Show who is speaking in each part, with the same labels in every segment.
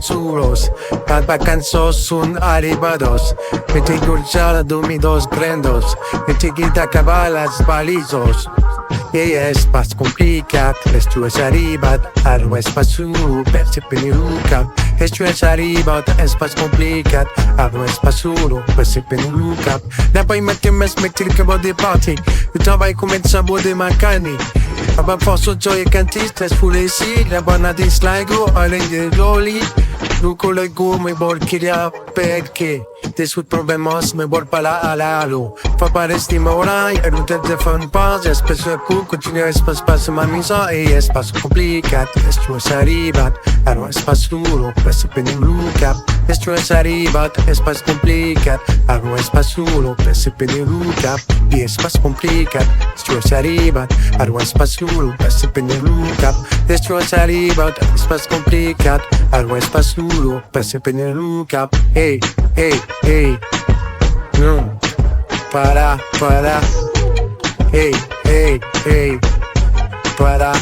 Speaker 1: seguros. Las vacanzas son arribados. Me te gurchada dormidos grandos. Me te quita cabalas balizos. E es pas complicat, esto es arribat, aro es pas solo, perse penelucat. Esto es arribat, es pas complicat, aro es pas solo, perse penelucat. Daarbij met je mes met tilke body party, je daarbij comincia body mancani. Aber posso gioia cantista, sfulesi, la buona dislaigo, alleen de loli. Luco le gume bolchiria perché de sus problemas me vol para alalo. Fa pare stimorai e non te fan pas, spesso cu continua espas pas ma misa e espas complicat. Esto es arribat, aro espas duro, presso penelucat. Esto es arribat, espas complicat, aro espas duro, presso penelucat. Y espas complicat, esto es arribat, aro espas duro, presso penelucat. Esto es arribat, espas complicat, aro espas duro, presso penelucat. Hey, hey, hey, no, para, hey, hey, hey, para.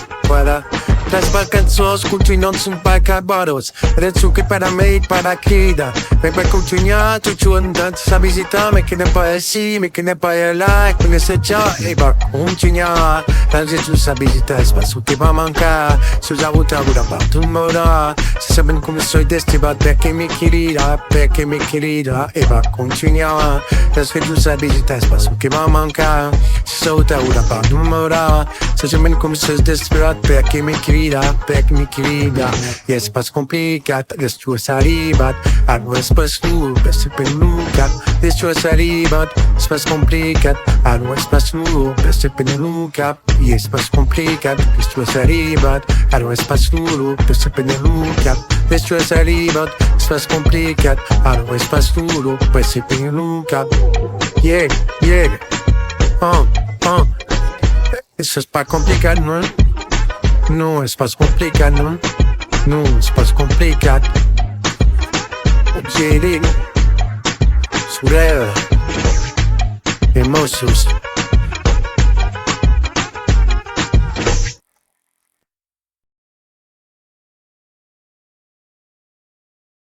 Speaker 1: Las vacanzas continuam sunt acabados. Rețu că para mei paraquida. Me vai continuar tu andando sa visita me que ne paesi, me que ne paella, conhece já e va continuar. Las tu sa visita es passo que va mancar. Se já voltar agora para tu morar. Se sabem como sou destivat perché mi querida e va continuar. Las tu sa visita es passo que va mancar. Se já voltar agora para tu morar. Se sabem como sou destivat perché mi querida. E es pas complicat, desto es arribat, aro es pas dur, perse penelucat. Desto es arribat, es pas complicat, aro es pas dur, perse penelucat. E es pas complicat, desto es arribat, aro es pas dur, perse penelucat. Desto es arribat, es pas complicat, aro es pas dur, perse penelucat. Yeah, eso es pas complicat, ¿no? No, es pas complicat, non? No, es pas complicat. Quiere, sureva, emoções.